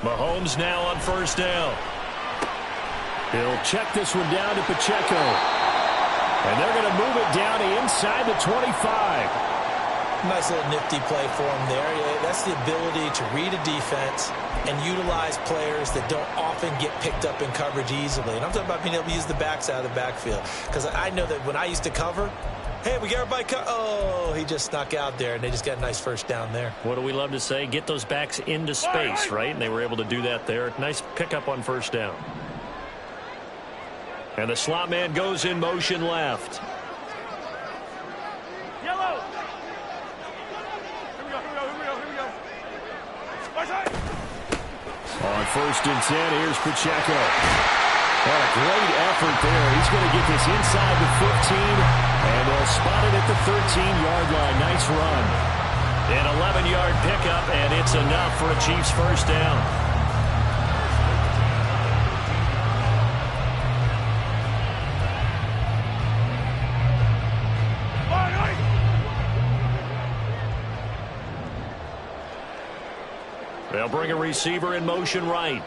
Mahomes now on first down. He'll check this one down to Pacheco. And they're going to move it down to inside the 25. Nice little nifty play for him there. Yeah, that's the ability to read a defense and utilize players that don't often get picked up in coverage easily. And I'm talking about being able to use the backs out of the backfield. Because I know that when I used to cover, hey, we got everybody oh, he just snuck out there, and they just got a nice first down there. What do we love to say? Get those backs into space, right? And they were able to do that there. Nice pickup on first down. And the slot man goes in motion left. Yellow. Here we go. On first and 10, here's Pacheco. What a great effort there. He's going to get this inside the 15, and they'll spot it at the 13-yard line. Nice run. An 11-yard pickup, and it's enough for a Chiefs first down. They'll bring a receiver in motion right.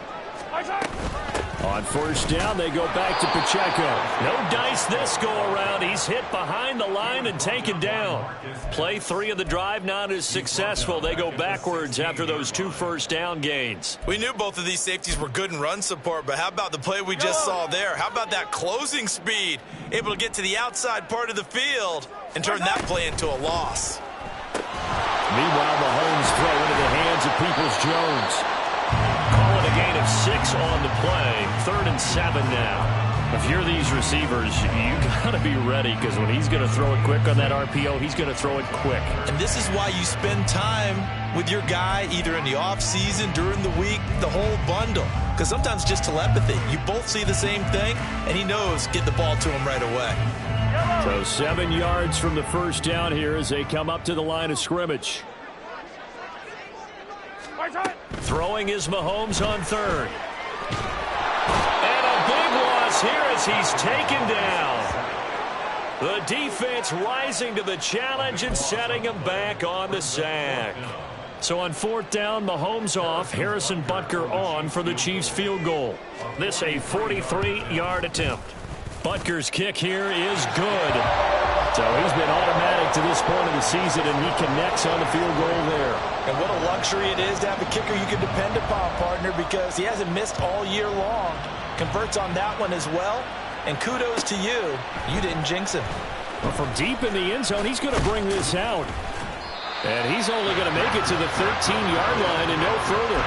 On first down, they go back to Pacheco. No dice this go-around. He's hit behind the line and taken down. Play 3 of the drive not as successful. They go backwards after those 2 first down gains. We knew both of these safeties were good in run support, but how about the play we just saw there? How about that closing speed? Able to get to the outside part of the field and turn that play into a loss. Meanwhile, Mahomes throw into the hands of Peoples-Jones. Call it a gain of 6 on the play. 3rd and 7 now. If you're these receivers, you got to be ready, because when he's going to throw it quick on that RPO, he's going to throw it quick. And this is why you spend time with your guy either in the offseason, during the week, the whole bundle. Because sometimes just telepathy. You both see the same thing, and he knows get the ball to him right away. So 7 yards from the first down here as they come up to the line of scrimmage. Throwing is Mahomes on 3rd. And a big loss here as he's taken down. The defense rising to the challenge and setting him back on the sack. So on 4th down, Mahomes off, Harrison Butker on for the Chiefs field goal. This a 43-yard attempt. Butker's kick here is good. So he's been automatic to this point of the season, and he connects on the field goal there. And what a luxury it is to have a kicker you can depend upon, partner, because he hasn't missed all year long. Converts on that one as well. And kudos to you. You didn't jinx him. Well, from deep in the end zone, he's going to bring this out. And he's only going to make it to the 13-yard line and no further.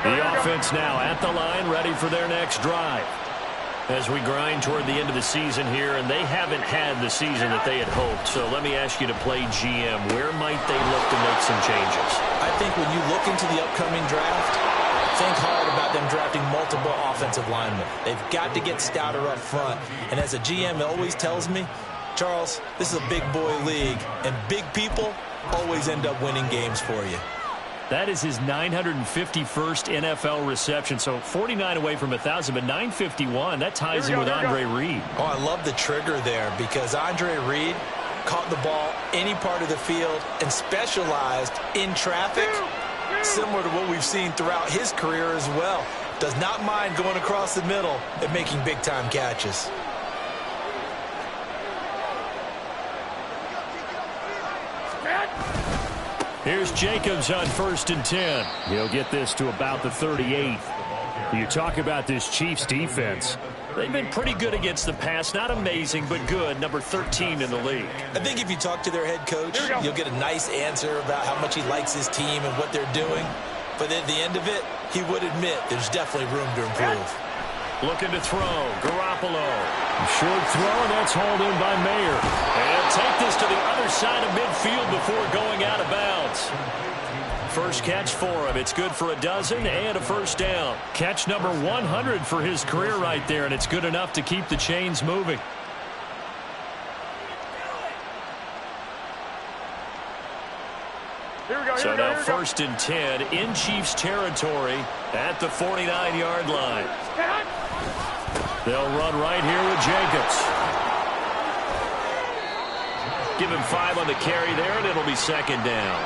The offense now at the line, ready for their next drive. As we grind toward the end of the season here, and they haven't had the season that they had hoped. So let me ask you to play GM. Where might they look to make some changes? I think when you look into the upcoming draft, think hard about them drafting multiple offensive linemen. They've got to get stouter up front. And as a GM always tells me, Charles, this is a big boy league, and big people always end up winning games for you. That is his 951st NFL reception. So 49 away from 1,000, but 951. That ties him with Andre Reed. Oh, I love the trigger there because Andre Reed caught the ball any part of the field and specialized in traffic, similar to what we've seen throughout his career as well. Does not mind going across the middle and making big-time catches. Here's Jacobs on 1st and 10. He'll get this to about the 38. You talk about this Chiefs defense. They've been pretty good against the pass. Not amazing, but good. Number 13 in the league. I think if you talk to their head coach, you'll get a nice answer about how much he likes his team and what they're doing. But at the end of it, he would admit there's definitely room to improve. Looking to throw. Garoppolo. Short throw, and that's hauled in by Mayer. And take this to the other side of midfield before going out of bounds. First catch for him. It's good for a dozen and a first down. Catch number 100 for his career right there, and it's good enough to keep the chains moving. So now 1st and 10 in Chiefs territory at the 49-yard line. They'll run right here with Jacobs. Give him 5 on the carry there, and it'll be 2nd down.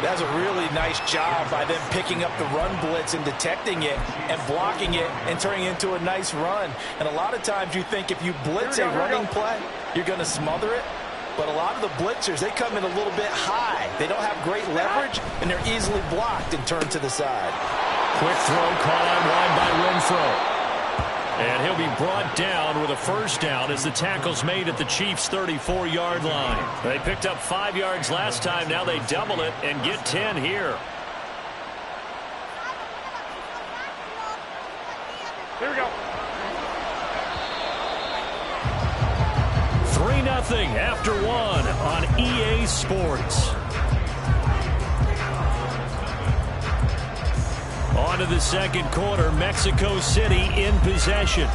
That's a really nice job by them picking up the run blitz and detecting it and blocking it and turning it into a nice run. And a lot of times you think if you blitz a running play, you're going to smother it. But a lot of the blitzers, they come in a little bit high. They don't have great leverage, and they're easily blocked and turned to the side. Quick throw caught out wide by Renfro. And he'll be brought down with a 1st down as the tackle's made at the Chiefs' 34-yard line. They picked up 5 yards last time. Now they double it and get 10 here. Here we go. 3-0 after 1 on EA Sports. On to the 2nd quarter. Mexico City in possession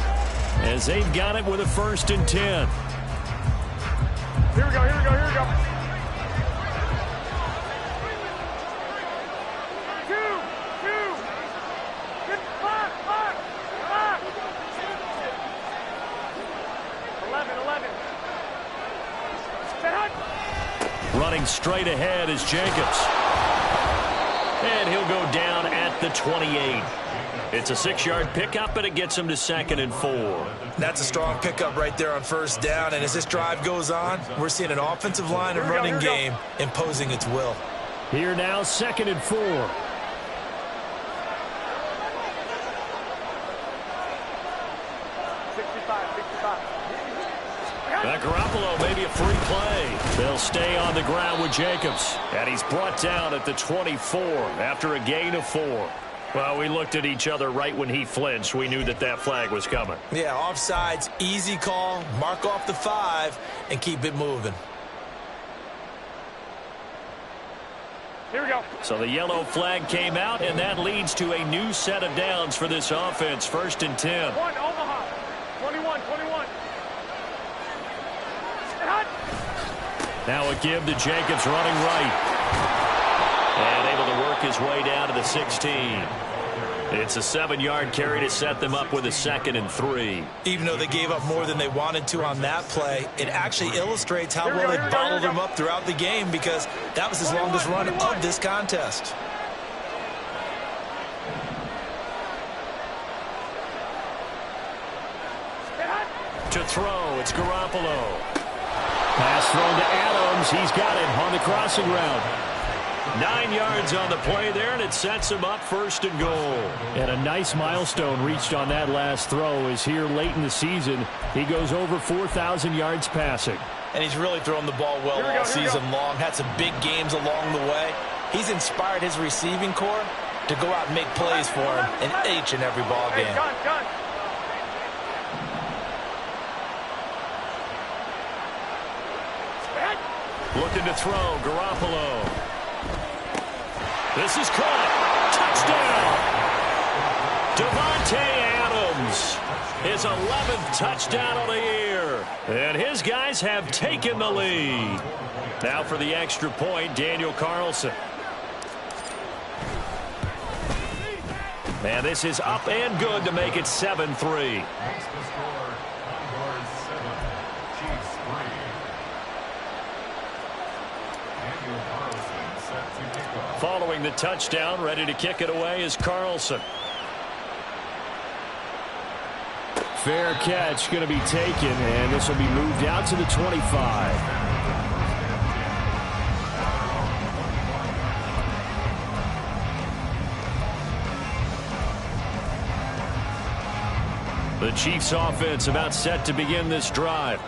as they've got it with a 1st and 10. Here we go, here we go, here we go. 11. Running straight ahead is Jacobs. And he'll go down at the 28. It's a 6-yard pickup, but it gets him to 2nd and 4. That's a strong pickup right there on 1st down. And as this drive goes on, we're seeing an offensive line and running game imposing its will. Here now, 2nd and 4. 65. Garoppolo, maybe a free play. They'll stay on the ground with Jacobs. And he's brought down at the 24 after a gain of 4. Well, we looked at each other right when he flinched. We knew that that flag was coming. Yeah, offsides, easy call. Mark off the 5 and keep it moving. Here we go. So the yellow flag came out, and that leads to a new set of downs for this offense. 1st and 10. 1, Omaha. 21. Now a give to Jacobs running right. And able to work his way down to the 16. It's a 7-yard carry to set them up with a 2nd and 3. Even though they gave up more than they wanted to on that play, it actually illustrates how well they bottled them up throughout the game because that was his longest run of this contest. To throw, it's Garoppolo. Pass thrown to Adams. He's got it on the crossing route. 9 yards on the play there, and it sets him up 1st and goal. And a nice milestone reached on that last throw is here late in the season. He goes over 4,000 yards passing. And he's really thrown the ball well all season long. Had some big games along the way. He's inspired his receiving corps to go out and make plays for him in each and every ball game. Gun. Looking to throw, Garoppolo. This is caught. Touchdown. Davante Adams. His 11th touchdown of the year. And his guys have taken the lead. Now for the extra point, Daniel Carlson. Man, this is up and good to make it 7-3. Following the touchdown, ready to kick it away is Carlson. Fair catch going to be taken, and this will be moved out to the 25. The Chiefs offense about set to begin this drive.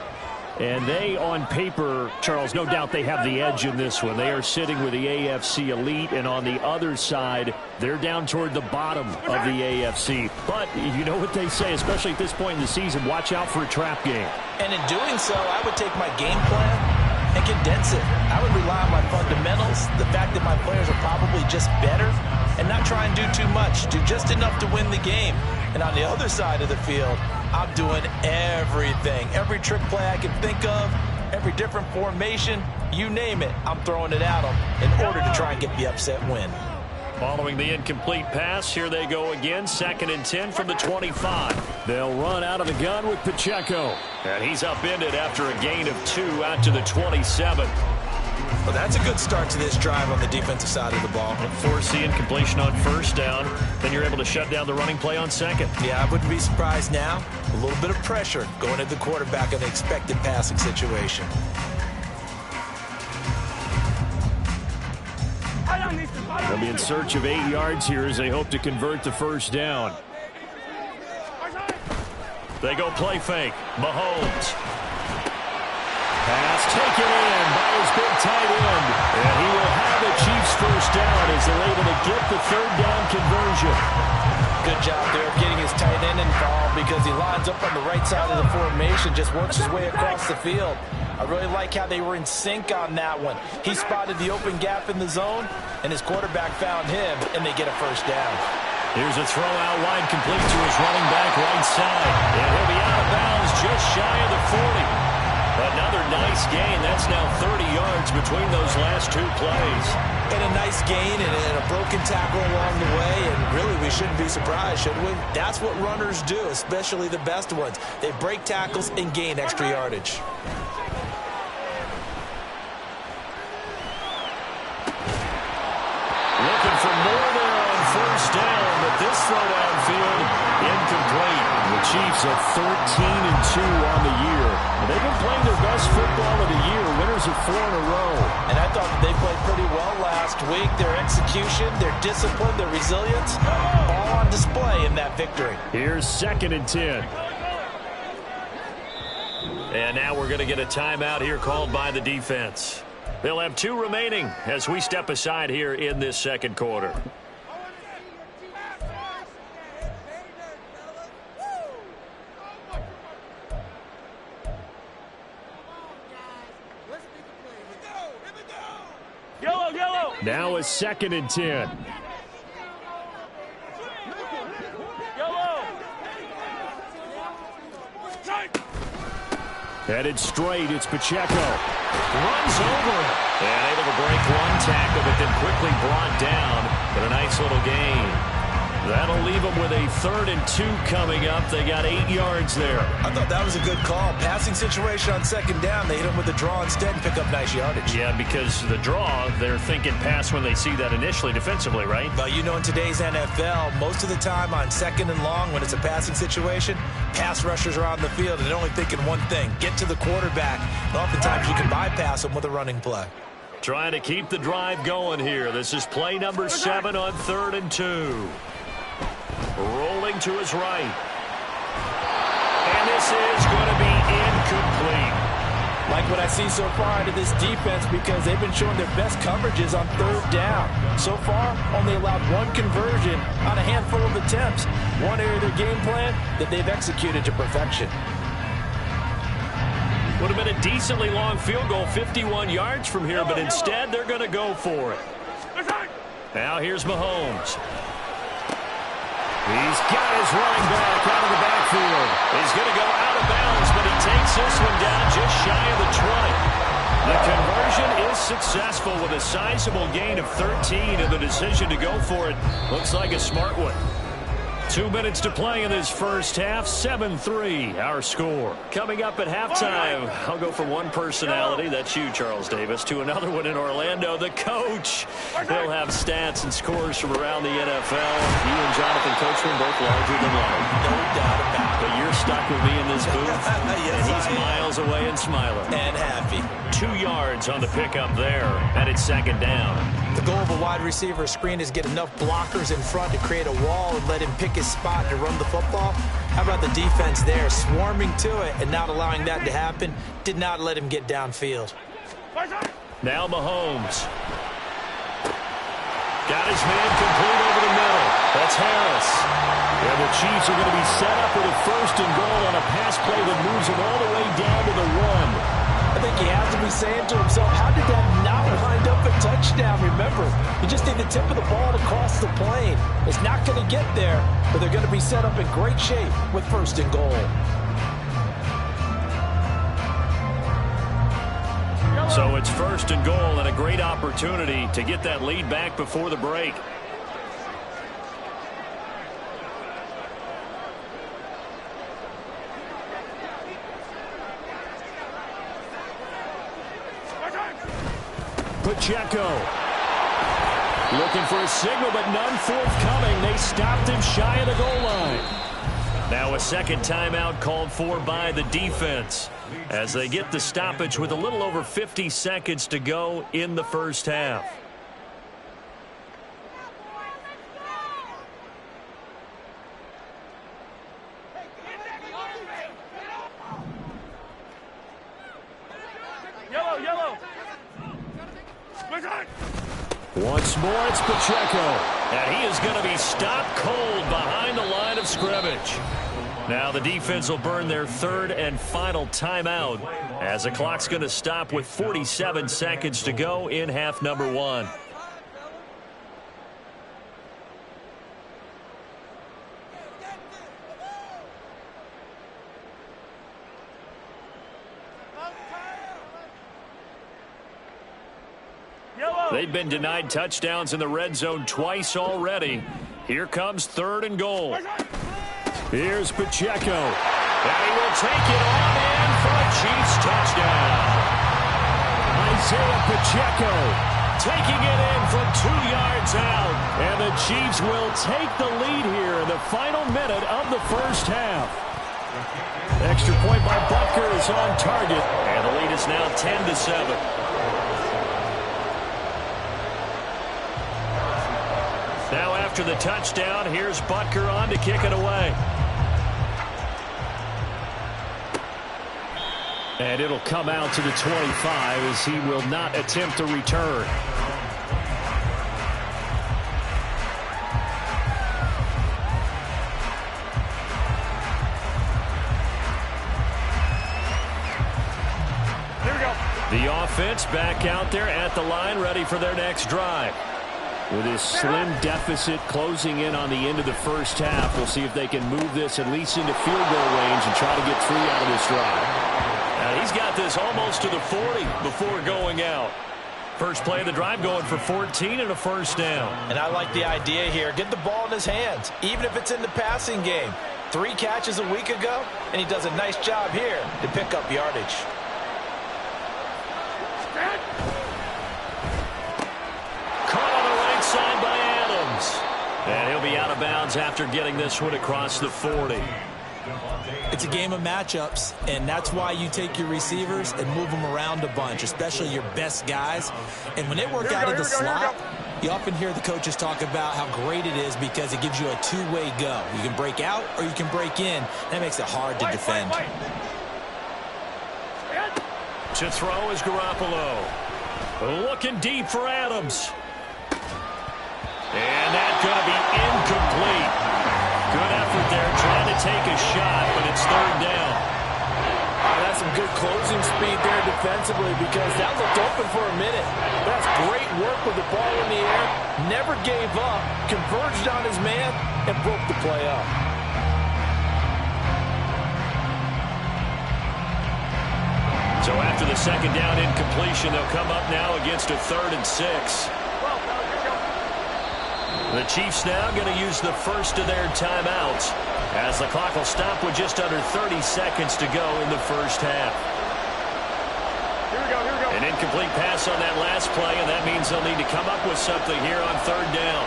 And they, on paper, Charles, no doubt they have the edge in this one. They are sitting with the AFC elite, and on the other side, they're down toward the bottom of the AFC. But you know what they say, especially at this point in the season, watch out for a trap game. And in doing so, I would take my game plan and condense it. I would rely on my fundamentals, the fact that my players are probably just better, and not try and do too much, do just enough to win the game. And on the other side of the field, I'm doing everything. Every trick play I can think of, every different formation, You name it, I'm throwing it at them in order to try and get the upset win. Following the incomplete pass, here they go again. 2nd and 10 from the 25. They'll run out of the gun with Pacheco. And he's upended after a gain of 2 out to the 27. Well, that's a good start to this drive on the defensive side of the ball. Force the incompletion on 1st down. Then you're able to shut down the running play on 2nd. Yeah, I wouldn't be surprised now. A little bit of pressure going at the quarterback in the expected passing situation. They'll be in search of 8 yards here as they hope to convert the 1st down. They go play fake. Mahomes. Pass taken in by his big tight end. And he will have the Chiefs 1st down as they're able to get the 3rd down conversion. Good job there of getting his tight end involved because he lines up on the right side of the formation, just works his way across the field. I really like how they were in sync on that one. He spotted the open gap in the zone, and his quarterback found him, and they get a 1st down. Here's a throw out wide, complete to his running back right side. And he'll be out of bounds just shy of the 40. Another nice gain. That's now 30 yards between those last 2 plays. And a nice gain and a broken tackle along the way, and really we shouldn't be surprised, should we? That's what runners do, especially the best ones. They break tackles and gain extra yardage. Looking for more there on 1st down, but this throw downfield incomplete. The Chiefs at 13-2 on the year. And they've been playing their best football of the year, winners of 4 in a row. And I thought they played pretty well last week. Their execution, their discipline, their resilience, all on display in that victory. Here's 2nd and 10. And now we're going to get a timeout here called by the defense. They'll have 2 remaining as we step aside here in this 2nd quarter. Yellow. Now a 2nd and 10. Headed straight, it's Pacheco. Runs over it. And able to break 1 tackle, but then quickly brought down. But a nice little gain. That'll leave them with a 3rd and 2 coming up. They got 8 yards there. I thought that was a good call. Passing situation on 2nd down. They hit him with the draw instead and pick up nice yardage. Yeah, because the draw, they're thinking pass when they see that initially defensively, right? But you know, in today's NFL, most of the time on 2nd and long, when it's a passing situation, pass rushers are on the field and they're only thinking one thing, get to the quarterback. And oftentimes you can bypass them with a running play. Trying to keep the drive going here. This is play number 7 on 3rd and 2. Rolling to his right. And this is going to be incomplete. Like what I see so far out of this defense because they've been showing their best coverages on 3rd down. So far, only allowed 1 conversion on a handful of attempts. One area of their game plan that they've executed to perfection. Would have been a decently long field goal, 51 yards from here, but instead they're going to go for it. Now here's Mahomes. He's got his running back out of the backfield. He's going to go out of bounds, but he takes this one down just shy of the 20. The conversion is successful with a sizable gain of 13, and the decision to go for it looks like a smart one. 2 minutes to play in this 1st half. 7-3 our score. Coming up at halftime, I'll go from one personality, that's you, Charles Davis, to another one in Orlando, the coach. He'll have stats and scores from around the NFL. You and Jonathan Coachman both larger than life. No doubt about it. But you're stuck with me in this booth, Yes, and he's miles away and smiling. And happy. 2 yards on the pickup there, and it's 2nd down. The goal of a wide receiver screen is get enough blockers in front to create a wall and let him pick his spot to run the football. How about the defense there, swarming to it and not allowing that to happen? Did not let him get downfield. Now Mahomes. Got his man complete over the middle. That's Harris. And the Chiefs are going to be set up with a 1st and goal on a pass play that moves them all the way down to the 1. I think he has to be saying to himself, how did that not wind up a touchdown? Remember, you just need the tip of the ball to cross the plane. It's not going to get there, but they're going to be set up in great shape with 1st and goal. So So it's 1st and goal and a great opportunity to get that lead back before the break. Pacheco looking for a signal, but none forthcoming. They stopped him shy of the goal line. Now a second timeout called for by the defense as they get the stoppage with a little over 50 seconds to go in the first half. Yellow. Once more, it's Pacheco. And he is going to be stopped cold behind the line of scrimmage. Now the defense will burn their 3rd and final timeout as the clock's going to stop with 47 seconds to go in half number 1. They've been denied touchdowns in the red zone twice already. Here comes 3rd and goal. Here's Pacheco. And he will take it on in for a Chiefs touchdown. Isaiah Pacheco taking it in from 2 yards out. And the Chiefs will take the lead here in the final minute of the first half. Extra point by Butker is on target. And the lead is now 10-7. Now after the touchdown, here's Butker on to kick it away. And it'll come out to the 25 as he will not attempt to return. Here we go. The offense back out there at the line, ready for their next drive. With his slim deficit closing in on the end of the first half, we'll see if they can move this at least into field goal range and try to get 3 out of this drive. Now he's got this almost to the 40 before going out. First play of the drive going for 14 and a first down. And I like the idea here. Get the ball in his hands, even if it's in the passing game. 3 catches a week ago, and he does a nice job here to pick up yardage. Side by Adams. And he'll be out of bounds after getting this one across the 40. It's a game of matchups, and that's why you take your receivers and move them around a bunch, especially your best guys. And when they work out of the slot, you often hear the coaches talk about how great it is because it gives you a two-way go. You can break out or you can break in. That makes it hard to defend. To throw is Garoppolo. Looking deep for Adams. And that's going to be incomplete. Good effort there trying to take a shot, but it's 3rd down. That's some good closing speed there defensively because that looked open for a minute. That's great work with the ball in the air. Never gave up, converged on his man, and broke the play up. So after the 2nd down incompletion, they'll come up now against a 3rd and 6. The Chiefs now going to use the first of their timeouts as the clock will stop with just under 30 seconds to go in the first half. Here we go. An incomplete pass on that last play, and that means they'll need to come up with something here on 3rd down.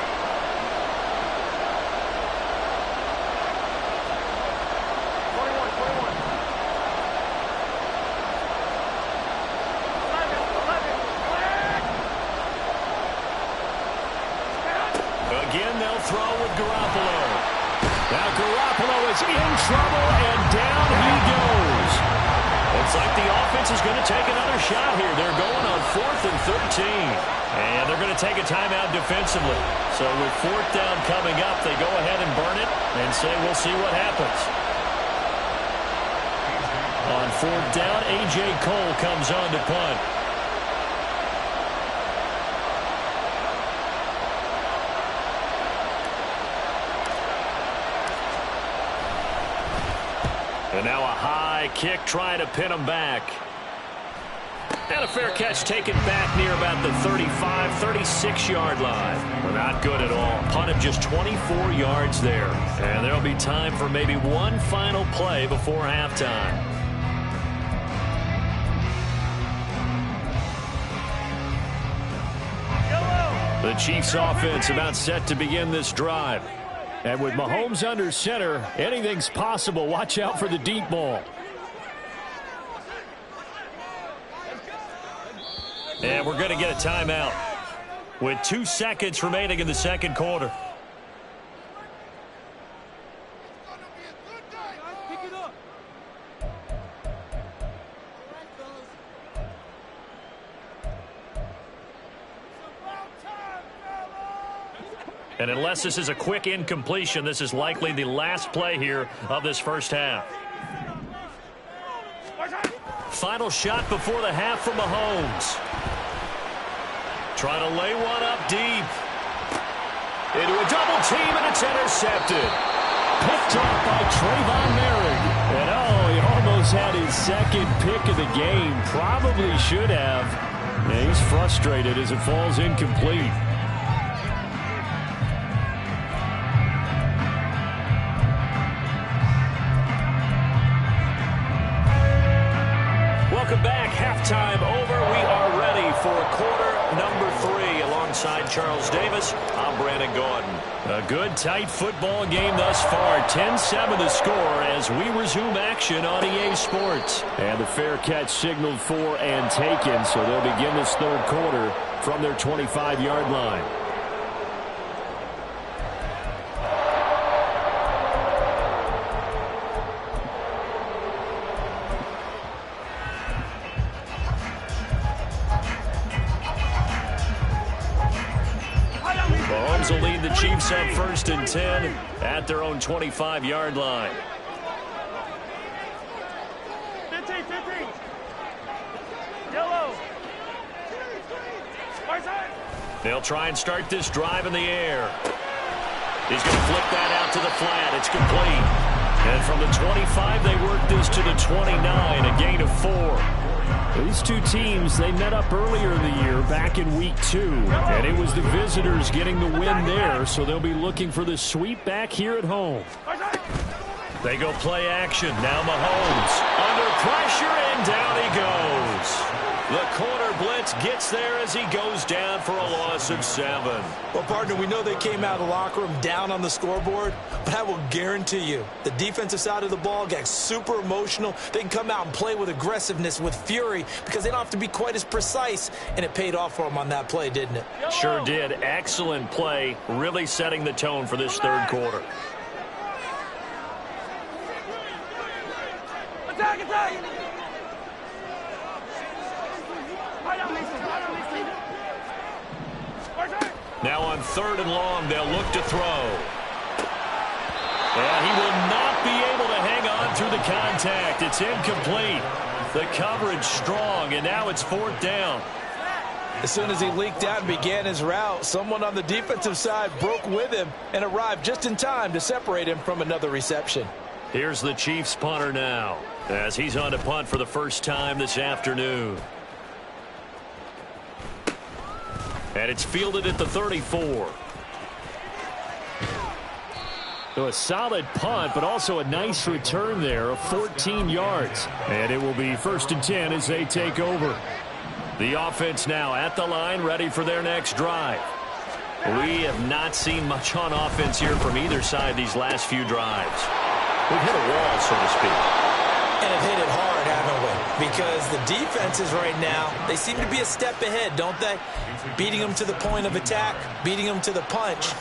Again, they'll throw with Garoppolo. Now Garoppolo is in trouble, and down he goes. Looks like the offense is going to take another shot here. They're going on 4th and 13. And they're going to take a timeout defensively. So with 4th down coming up, they go ahead and burn it and say we'll see what happens. On 4th down, A.J. Cole comes on to punt. And now a high kick trying to pin him back. And a fair catch taken back near about the 35, 36-yard line. Well, not good at all. Punt of just 24 yards there. And there'll be time for maybe one final play before halftime. The Chiefs offense about set to begin this drive. And with Mahomes under center, anything's possible. Watch out for the deep ball. And we're going to get a timeout with 2 seconds remaining in the second quarter. And unless this is a quick incompletion, this is likely the last play here of this first half. Final shot before the half from Mahomes. Trying to lay one up deep. Into a double team, and it's intercepted. Picked off by Trayvon Merrick. And he almost had his second pick of the game. Probably should have. And he's frustrated as it falls incomplete. Welcome back. Halftime over. We are ready for quarter number 3. Alongside Charles Davis, I'm Brandon Gordon. A good, tight football game thus far. 10-7 the score as we resume action on EA Sports. And the fair catch signaled for and taken, so they'll begin this third quarter from their 25-yard line. Mahomes will lead the Chiefs up 1st and 10 at their own 25-yard line. 15. Yellow. They'll try and start this drive in the air. He's going to flip that out to the flat. It's complete. And from the 25, they work this to the 29, a gain of 4. These two teams, they met up earlier in the year, back in week 2. And it was the visitors getting the win there, so they'll be looking for the sweep back here at home. They go play action. Now Mahomes under pressure, and down he goes. The corner blitz gets there as he goes down for a loss of 7. Well, partner, we know they came out of the locker room down on the scoreboard, but I will guarantee you the defensive side of the ball gets super emotional. They can come out and play with aggressiveness, with fury, because they don't have to be quite as precise, and it paid off for them on that play, didn't it? Sure did. Excellent play, really setting the tone for this third quarter. Attack! Now on 3rd and long, they'll look to throw. And he will not be able to hang on through the contact. It's incomplete. The coverage strong, and now it's 4th down. As soon as he leaked out and began his route, someone on the defensive side broke with him and arrived just in time to separate him from another reception. Here's the Chiefs punter now, as he's on to punt for the first time this afternoon. And it's fielded at the 34. So a solid punt, but also a nice return there of 14 yards. And it will be 1st and 10 as they take over. The offense now at the line, ready for their next drive. We have not seen much on offense here from either side these last few drives. We've hit a wall, so to speak. And have hit it hard, haven't we? Because the defenses right now, they seem to be a step ahead, don't they? Beating them to the point of attack, beating them to the punch.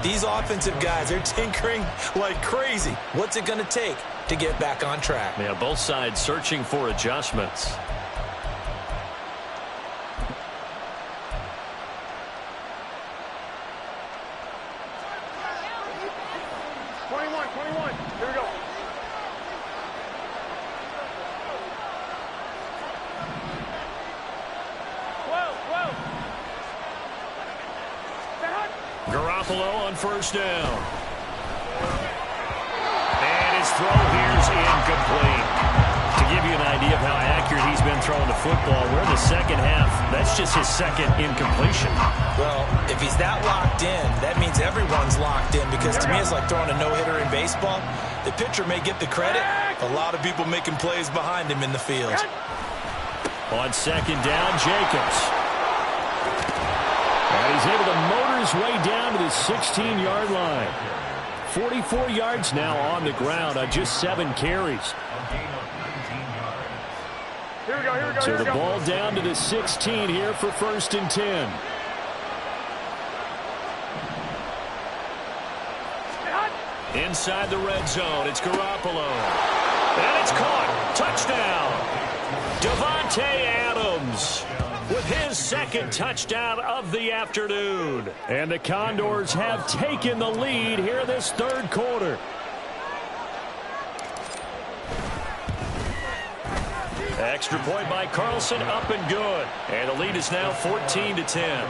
These offensive guys, they're tinkering like crazy. What's it going to take to get back on track? Yeah, both sides searching for adjustments. Here we go. Garoppolo on 1st down. And his throw here is incomplete. To give you an idea of how accurate he's been throwing the football, we're in the second half. That's just his second incompletion. Well, if he's that locked in, that means everyone's locked in, because to me it's like throwing a no-hitter in baseball. The pitcher may get the credit. A lot of people making plays behind him in the field. On second down, Jacobs. And he's able to motor his way down to the 16-yard line. 44 yards now on the ground on just 7 carries. Here we go, here we go, So here we the go. ball down to the 16 here for 1st and 10. Inside the red zone, it's Garoppolo. And it's caught. Touchdown. Davante Adams with his second touchdown of the afternoon. And the Condors have taken the lead here this third quarter. Extra point by Carlson, up and good. And the lead is now 14-10.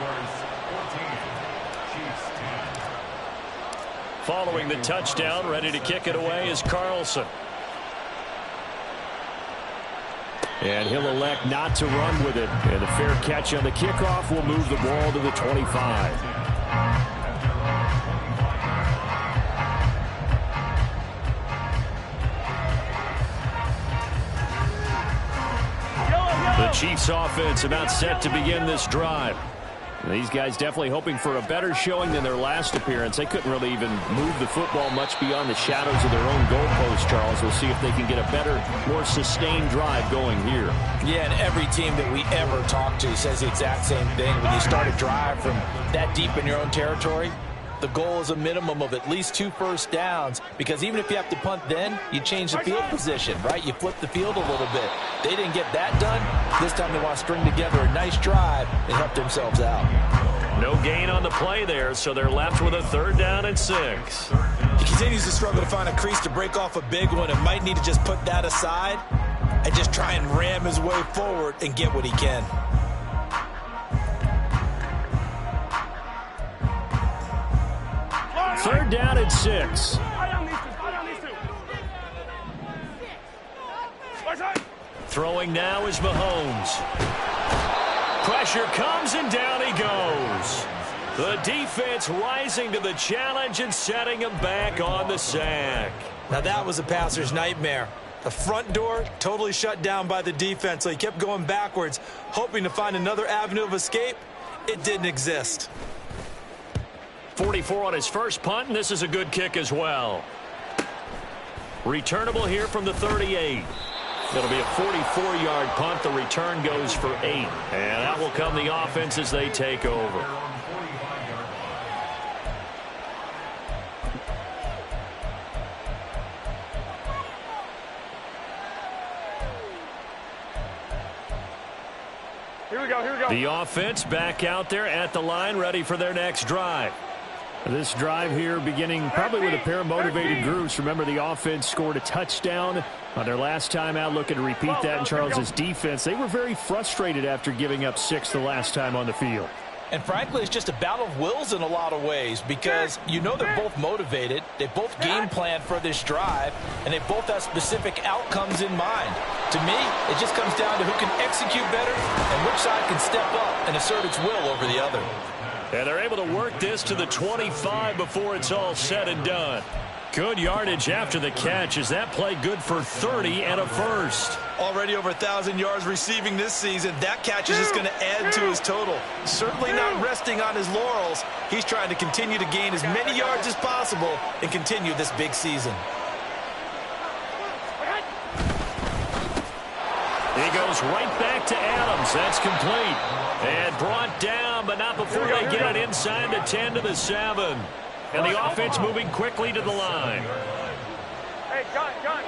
Following the touchdown, ready to kick it away is Carlson. And he'll elect not to run with it. And a fair catch on the kickoff will move the ball to the 25. The Chiefs offense about set to begin this drive. These guys definitely hoping for a better showing than their last appearance. They couldn't really even move the football much beyond the shadows of their own goalpost, Charles. We'll see if they can get a better, more sustained drive going here. Yeah, and every team that we ever talk to says the exact same thing. When you start a drive from that deep in your own territory, the goal is a minimum of at least 2 first downs, because even if you have to punt then, you change the field position, right? You flip the field a little bit. They didn't get that done. This time they want to string together a nice drive and help themselves out. No gain on the play there, so they're left with a 3rd down and 6. He continues to struggle to find a crease to break off a big one, and might need to just put that aside and just try and ram his way forward and get what he can. Third down and 6. Throwing now is Mahomes. Pressure comes and down he goes. The defense rising to the challenge and setting him back on the sack. Now that was a passer's nightmare. The front door totally shut down by the defense, so he kept going backwards, hoping to find another avenue of escape. It didn't exist. 44 on his first punt, and this is a good kick as well. Returnable here from the 38. It'll be a 44-yard punt. The return goes for 8. And that will come the offense as they take over. Here we go, here we go. The offense back out there at the line, ready for their next drive. This drive here beginning probably with a pair of motivated groups. Remember, the offense scored a touchdown on their last time out, looking to repeat that in Charles's defense. They were very frustrated after giving up 6 the last time on the field. And frankly, it's just a battle of wills in a lot of ways, because you know they're both motivated, they both game plan for this drive, and they both have specific outcomes in mind. To me, it just comes down to who can execute better and which side can step up and assert its will over the other. And they're able to work this to the 25 before it's all said and done. Good yardage after the catch. Is that play good for 30 and a first? Already over 1,000 yards receiving this season. That catch is just going to add to his total. Certainly not resting on his laurels. He's trying to continue to gain as many yards as possible and continue this big season. He goes right back to Adams. That's complete. And brought down, but not before they get it inside the 10 to the 7. And the offense moving quickly to the line. Hey, gun. Lock.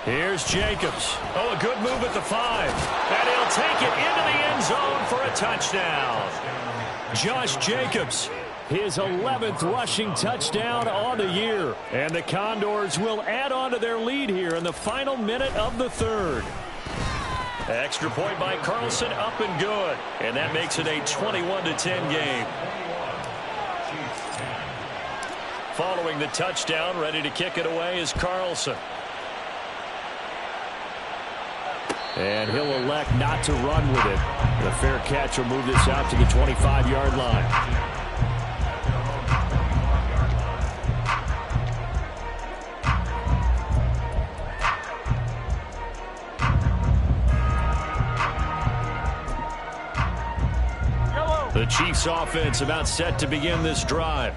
Here's Jacobs. Oh, a good move at the 5. And he'll take it into the end zone for a touchdown. Josh Jacobs, his 11th rushing touchdown on the year. And the Condors will add on to their lead here in the final minute of the third. Extra point by Carlson, up and good. And that makes it a 21-10 game. Following the touchdown, ready to kick it away is Carlson. And he'll elect not to run with it. The fair catch will move this out to the 25-yard line. The Chiefs offense about set to begin this drive.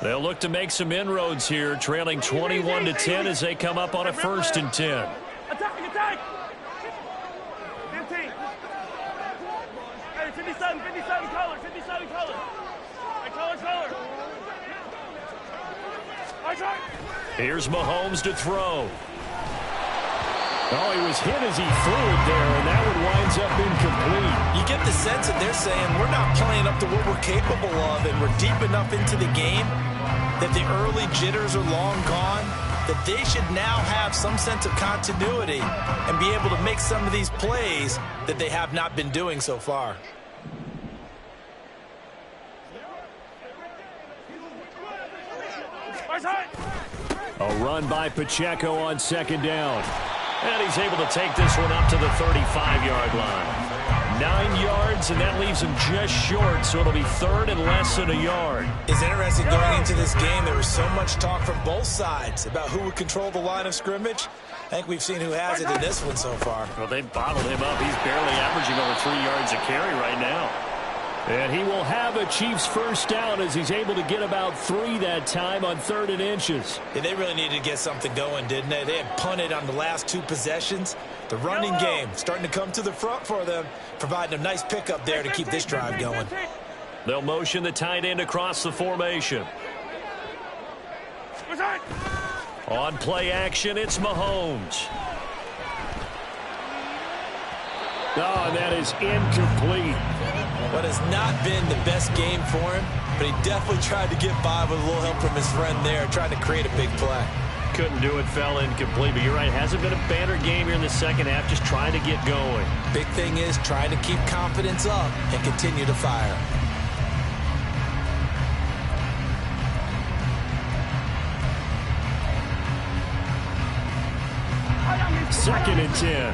They'll look to make some inroads here, trailing 21-10 as they come up on a 1st and 10. Attack! 15. Hey, 57 color. Hey, color. Here's Mahomes to throw. Oh, he was hit as he threw it there, and that one winds up incomplete. You get the sense that they're saying we're not playing up to what we're capable of, and we're deep enough into the game that the early jitters are long gone, that they should now have some sense of continuity and be able to make some of these plays that they have not been doing so far. A run by Pacheco on 2nd down. And he's able to take this one up to the 35-yard line. 9 yards, and that leaves him just short, so it'll be 3rd and less than a yard. It's interesting going into this game. There was so much talk from both sides about who would control the line of scrimmage. I think we've seen who has it in this one so far. Well, they bottled him up. He's barely averaging over 3 yards a carry right now. And he will have a Chiefs 1st down as he's able to get about 3 that time on 3rd and inches. Yeah, they really needed to get something going, didn't they? They had punted on the last 2 possessions. The running game starting to come to the front for them, providing a nice pickup there to keep this drive going. They'll motion the tight end across the formation. On play action, it's Mahomes. Oh, and that is incomplete. What has not been the best game for him, but he definitely tried to get by with a little help from his friend there, trying to create a big play. Couldn't do it, fell incomplete, but you're right, hasn't been a banner game here in the second half, just trying to get going. Big thing is trying to keep confidence up and continue to fire. Second and 10.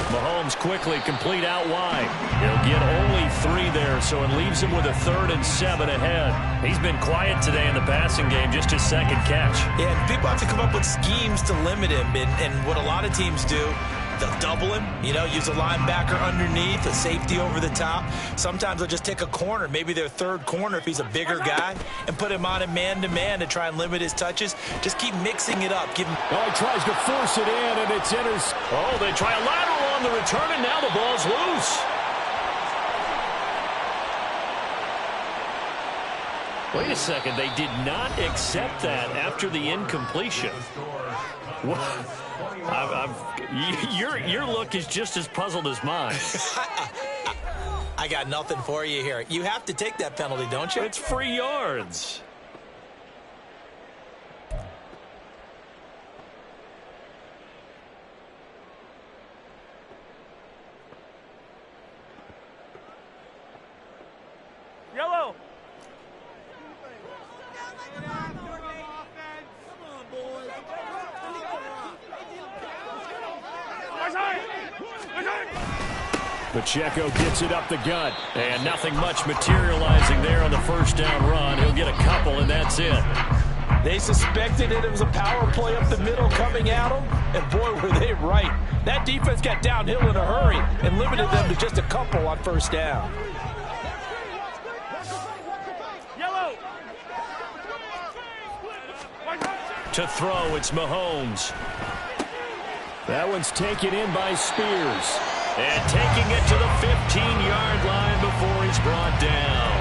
Mahomes quickly complete out wide. He'll get only 3 there, so it leaves him with a 3rd and 7 ahead. He's been quiet today in the passing game, just his 2nd catch. Yeah, and people have to come up with schemes to limit him, and what a lot of teams do, they'll double him, use a linebacker underneath, a safety over the top. Sometimes they'll just take a corner, maybe their 3rd corner if he's a bigger guy, and put him on a man-to-man to try and limit his touches. Just keep mixing it up. He tries to force it in, and it's enters. Oh, they try a lateral on the return, and now the ball's loose. Wait a second, they did not accept that after the incompletion. Your look is just as puzzled as mine. I got nothing for you here. You have to take that penalty, don't you? It's free yards. Yellow. Pacheco gets it up the gut. And nothing much materializing there on the 1st down run. He'll get a couple, and that's it. They suspected it was a power play up the middle coming at them, and boy, were they right. That defense got downhill in a hurry and limited them to just a couple on 1st down. Yellow. To throw, it's Mahomes. That one's taken in by Spears. And taking it to the 15-yard line before he's brought down.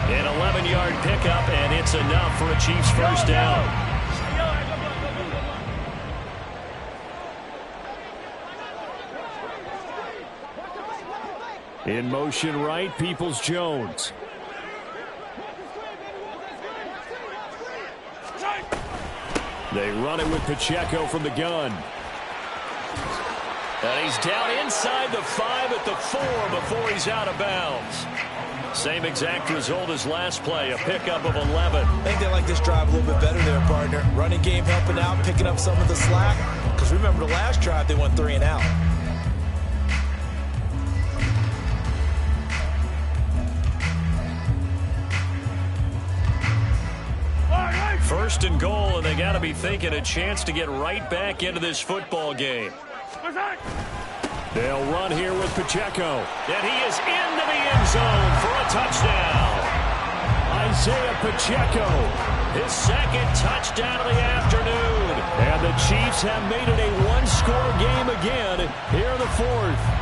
An 11-yard pickup, and it's enough for a Chiefs 1st down. In motion right, Peoples-Jones. They run it with Pacheco from the gun. And he's down inside the 5 at the 4 before he's out of bounds. Same exact result as last play, a pickup of 11. I think they like this drive a little bit better there, partner. Running game helping out, picking up some of the slack. Because remember the last drive, they went 3 and out. First and goal, and they got to be thinking a chance to get right back into this football game. They'll run here with Pacheco. And he is into the end zone for a touchdown. Isaiah Pacheco, his second touchdown of the afternoon. And the Chiefs have made it a one-score game again here in the 4th.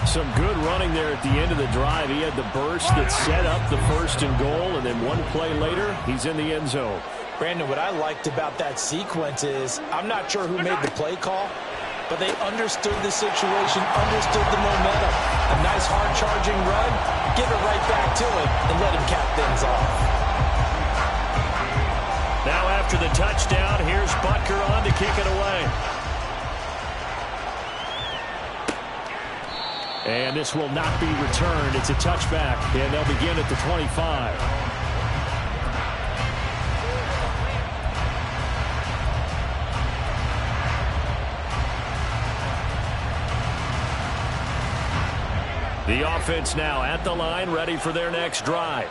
Some good running there at the end of the drive. He had the burst that set up the first and goal, and then one play later, he's in the end zone. Brandon, what I liked about that sequence is I'm not sure who made the play call, but they understood the situation, understood the momentum. A nice hard-charging run, give it right back to him, and let him cap things off. Now after the touchdown, here's Butker on to kick it away. And this will not be returned. It's a touchback, and they'll begin at the 25. The offense now at the line, ready for their next drive.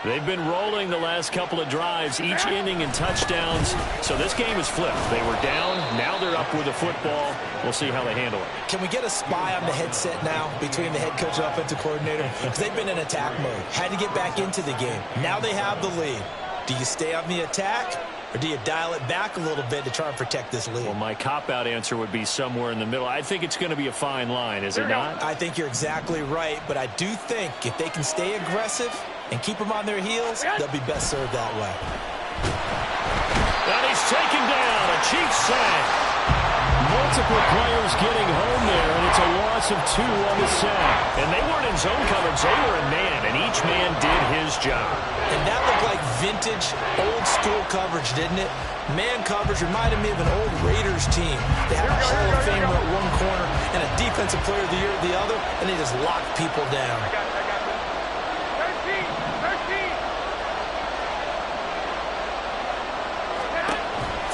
They've been rolling the last couple of drives, each inning in touchdowns. So this game is flipped. They were down. Now they're up with the football. We'll see how they handle it. Can we get a spy on the headset now between the head coach and offensive coordinator? Because they've been in attack mode. Had to get back into the game. Now they have the lead. Do you stay on the attack, or do you dial it back a little bit to try and protect this lead? Well, my cop-out answer would be somewhere in the middle. I think it's going to be a fine line, is it not? I think you're exactly right, but I do think if they can stay aggressive and keep them on their heels, they'll be best served that way. And he's taken down. A Chiefs sack. Multiple players getting home there, and it's a loss of 2 on the sack. And they weren't in zone coverage. They were in man, and each man did his job. And that looked like vintage, old-school coverage, didn't it? Man coverage reminded me of an old Raiders team. They had a Hall of Famer at one corner and a Defensive Player of the Year at the other, and they just locked people down.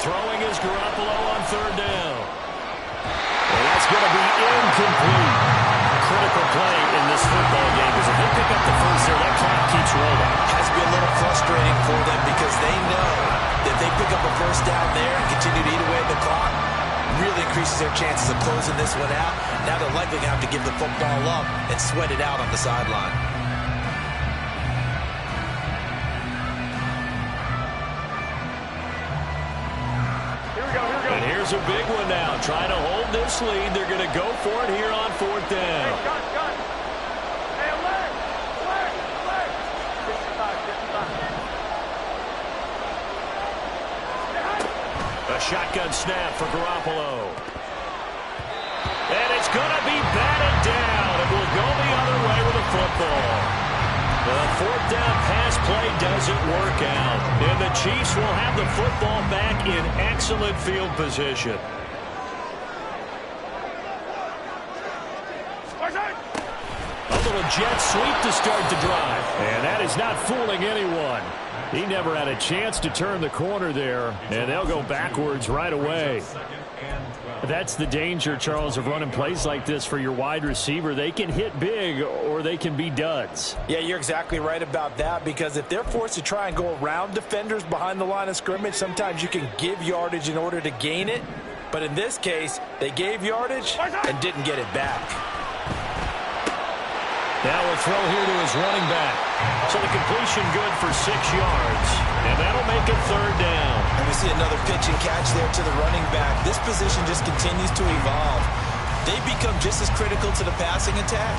Throwing is Garoppolo on 3rd down. And that's going to be incomplete. Critical play in this football game, because if they pick up the first there, that clock keeps rolling. Has to be a little frustrating for them because they know that if they pick up a first down there and continue to eat away at the clock, really increases their chances of closing this one out. Now they're likely going to have to give the football up and sweat it out on the sideline. And here's a big one now. Trying to hold this lead. They're going to go for it here on 4th down. A shotgun snap for Garoppolo. And it's going to be batted down. It will go the other way with the football. The 4th down pass play doesn't work out. And the Chiefs will have the football back in excellent field position. A little jet sweep to start the drive. And that is not fooling anyone. He never had a chance to turn the corner there. And they'll go backwards right away. That's the danger, Charles, of running plays like this for your wide receiver. They can hit big or they can be duds. Yeah, you're exactly right about that, because if they're forced to try and go around defenders behind the line of scrimmage, sometimes you can give yardage in order to gain it. But in this case, they gave yardage and didn't get it back. Now we'll throw here to his running back. So the completion good for 6 yards. And that'll make it 3rd down. And we see another pitch and catch there to the running back. This position just continues to evolve. They become just as critical to the passing attack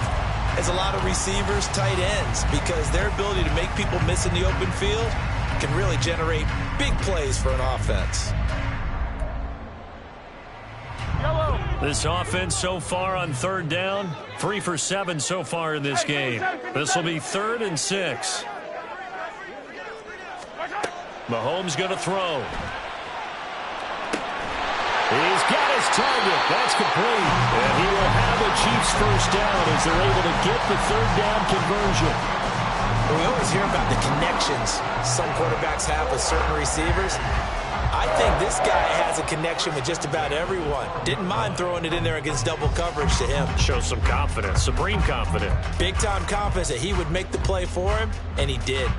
as a lot of receivers, tight ends, because their ability to make people miss in the open field can really generate big plays for an offense. This offense so far on 3rd down, 3 for 7 so far in this game. This will be 3rd and 6. Mahomes going to throw. He's got his target. That's complete. And he will have a Chiefs first down as they're able to get the third down conversion. We always hear about the connections some quarterbacks have with certain receivers. I think this guy has a connection with just about everyone. Didn't mind throwing it in there against double coverage to him. Shows some confidence, supreme confidence. Big-time confidence that he would make the play for him, and he did.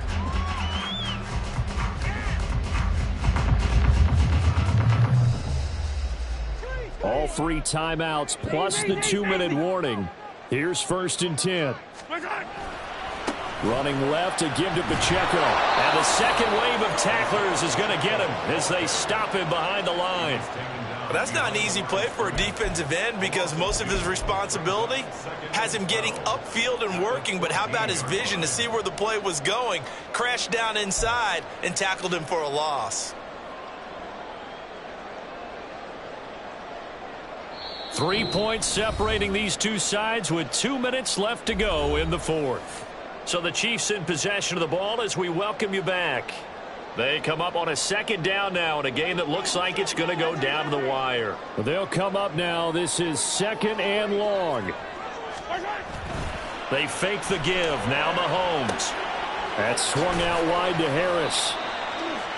All 3 timeouts plus the 2-minute warning. Here's 1st and 10. Running left to give to Pacheco. And the second wave of tacklers is going to get him as they stop him behind the line. Well, that's not an easy play for a defensive end because most of his responsibility has him getting upfield and working. But how about his vision to see where the play was going? Crashed down inside and tackled him for a loss. 3 points separating these two sides with 2 minutes left to go in the 4th. So the Chiefs in possession of the ball as we welcome you back. They come up on a 2nd down now in a game that looks like it's going to go down to the wire. But they'll come up now. This is 2nd and long. They fake the give. Now Mahomes. That's swung out wide to Harris.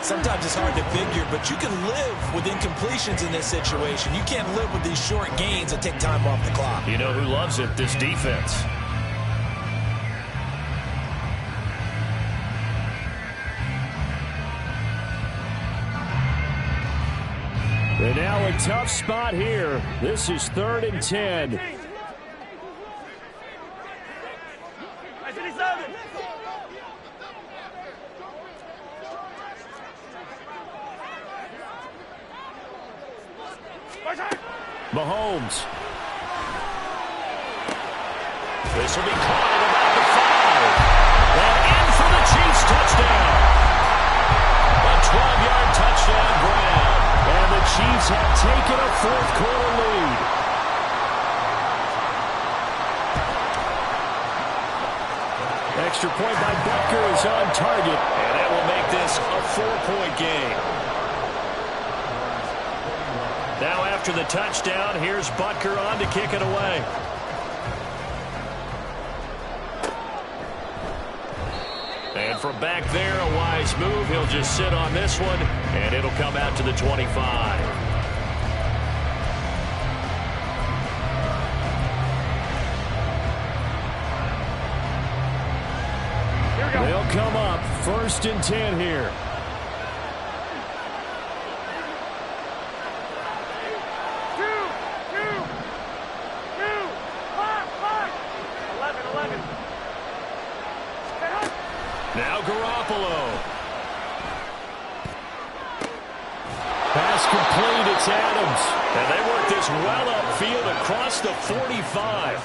Sometimes it's hard to figure, but you can live with incompletions in this situation. You can't live with these short gains that take time off the clock. You know who loves it? This defense. And now a tough spot here. This is 3rd and 10. Mahomes. This will be caught at about the 5. And in for the Chiefs touchdown. A 12-yard touchdown grab. And the Chiefs have taken a 4th quarter lead. Extra point by Butker is on target. And that will make this a 4-point game. Now after the touchdown, here's Butker on to kick it away. And from back there, a wise move. He'll just sit on this one, and it'll come out to the 25. They'll come up 1st and 10 here. Now Garoppolo. Pass complete, it's Adams. And they work this well upfield across the 45.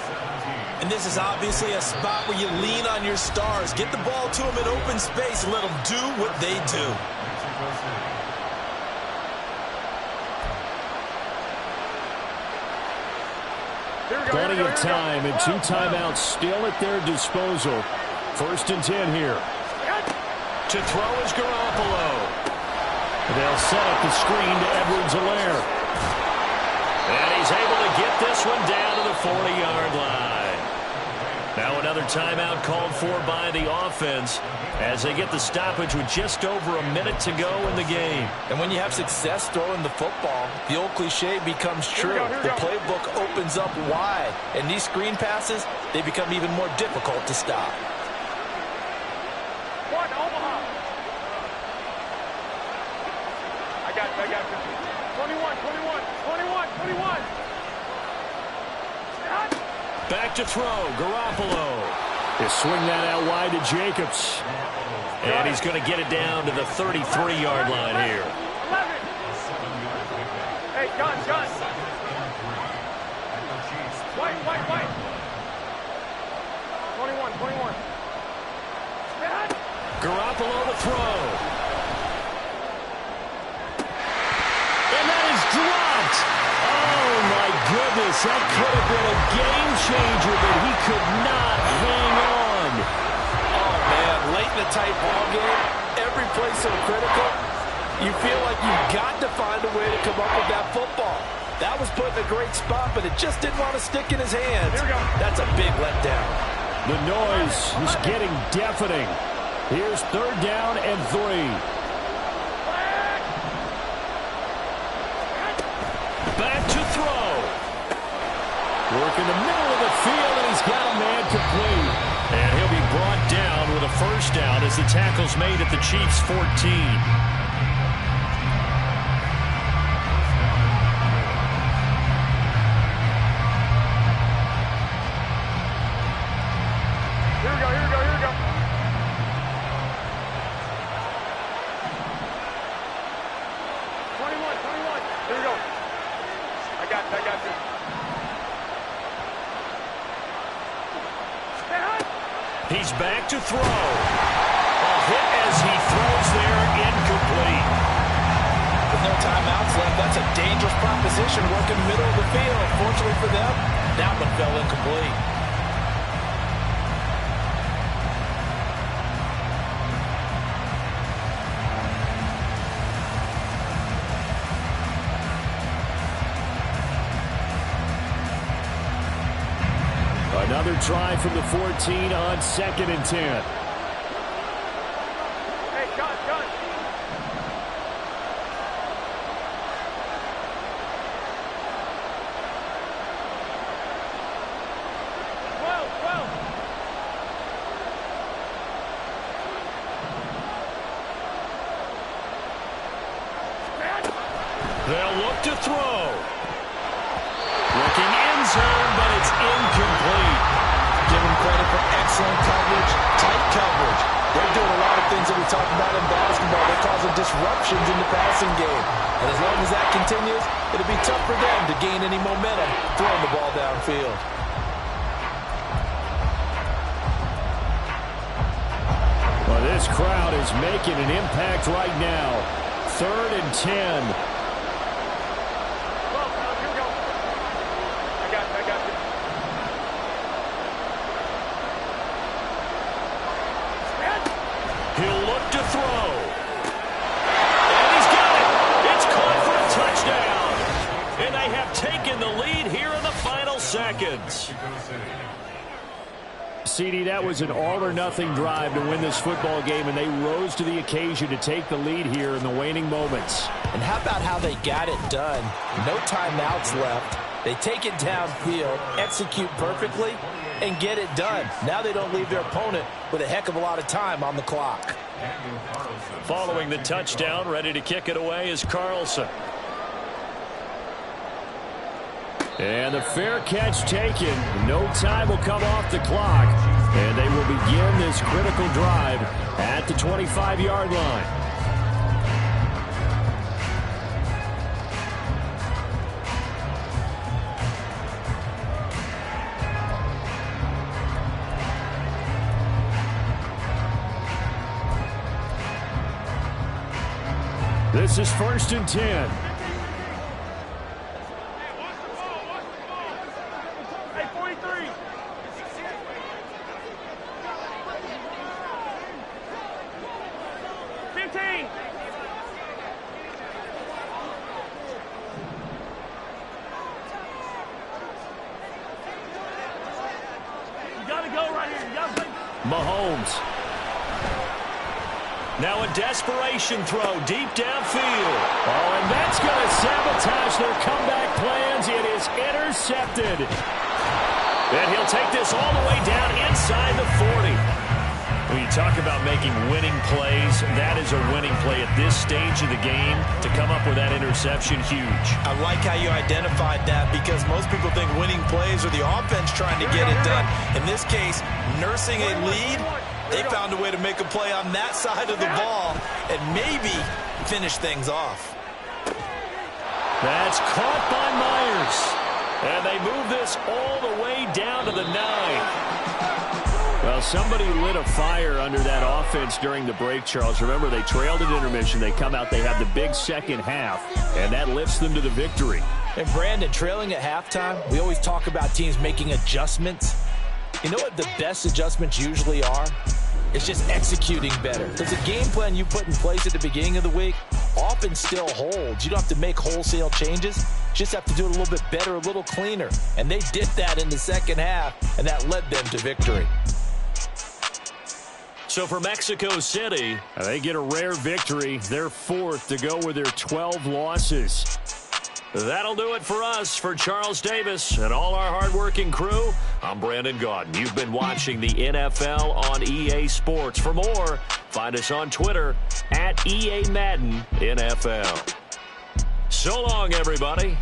And this is obviously a spot where you lean on your stars. Get the ball to them in open space and let them do what they do. Plenty of time and 2 timeouts still at their disposal. 1st and 10 here. To throw is Garoppolo. They'll set up the screen to Edwards-Helaire. And he's able to get this one down to the 40-yard line. Now another timeout called for by the offense as they get the stoppage with just over a minute to go in the game. And when you have success throwing the football, the old cliche becomes true. The playbook opens up wide, and these screen passes, they become even more difficult to stop. I got you. 21. Back to throw, Garoppolo. He'll swing that out wide to Jacobs. And he's going to get it down to the 33-yard line here. 11. Hey, gun. White. 21. Garoppolo to throw. And that is dropped. Oh, my goodness. That could have been a game changer, but he could not hang on. Oh, man, late in a tight ball game, every play so critical. You feel like you've got to find a way to come up with that football. That was put in a great spot, but it just didn't want to stick in his hands. Here we go. That's a big letdown. The noise is getting deafening. Here's 3rd down and 3. Back to throw. Work in the middle of the field, and he's got a man complete. And he'll be brought down with a 1st down as the tackle's made at the Chiefs' 14. Here we go, here we go, here we go. Here we go. I got you. He's back to throw. A hit as he throws there, incomplete. With no timeouts left, that's a dangerous proposition working middle of the field. Fortunately for them, that one fell incomplete. Another try from the 14 on 2nd and 10. Hey, gun. 12. They'll look to throw. Looking end zone, but it's incomplete. Give them credit for excellent coverage, tight coverage. They're doing a lot of things that we talk about in basketball. They're causing disruptions in the passing game. And as long as that continues, it'll be tough for them to gain any momentum throwing the ball downfield. Well, this crowd is making an impact right now. 3rd and 10. Here we go. I got you. He'll look to throw. And he's got it. It's caught for a touchdown. And they have taken the lead here in the final seconds. CD, that was an all-or-nothing drive to win this football game, and they rose to the occasion to take the lead here in the waning moments. And how about how they got it done? No timeouts left. They take it downfield, execute perfectly, and get it done. Now they don't leave their opponent with a heck of a lot of time on the clock. Following the touchdown, ready to kick it away is Carlson. And the fair catch taken. No time will come off the clock. And they will begin this critical drive at the 25-yard line. This is 1st and 10. Hey, 43. You gotta go right here. You gotta play. Mahomes. Now a desperation throw deep downfield. Oh, and that's going to sabotage their comeback plans. It is intercepted. And he'll take this all the way down inside the 40. When you talk about making winning plays, that is a winning play at this stage of the game. To come up with that interception, huge. I like how you identified that, because most people think winning plays are the offense trying to get it done. In this case, nursing a lead, they found a way to make a play on that side of the ball and maybe finish things off. That's caught by Myers. And they move this all the way down to the 9. Well, somebody lit a fire under that offense during the break, Charles. Remember, they trailed at intermission. They come out, they have the big second half, and that lifts them to the victory. And Brandon, trailing at halftime, we always talk about teams making adjustments. You know what the best adjustments usually are? It's just executing better. There's a game plan you put in place at the beginning of the week. often still holds. You don't have to make wholesale changes. Just have to do it a little bit better, a little cleaner. And they did that in the second half, and that led them to victory. So for Mexico City, they get a rare victory. They're fourth to go with their 12 losses. That'll do it for us. For Charles Davis and all our hardworking crew, I'm Brandon Gaudin. You've been watching the NFL on EA Sports. For more, find us on Twitter at EA Madden NFL. So long, everybody.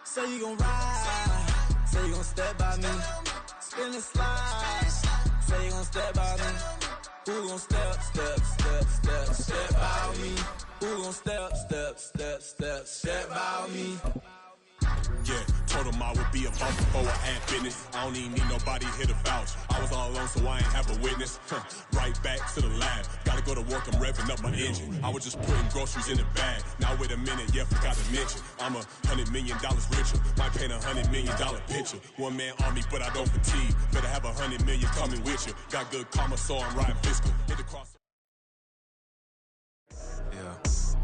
Say you gon' ride, say you gon' step by me, spin and slide, say you gon' step by me, who gon' step by me, who gon' step by me. Yeah, told him I would be a boss before I had business. I don't even need nobody here to vouch. I was all alone, so I ain't have a witness. Right back to the lab. Gotta go to work, I'm revving up my engine. I was just putting groceries in the bag. Now wait a minute, yeah, forgot to mention. I'm $100 million richer. Might paint $100 million picture. One man army, but I don't fatigue. Better have 100 million coming with you. Got good karma, so I'm riding fiscal. Hit the cross.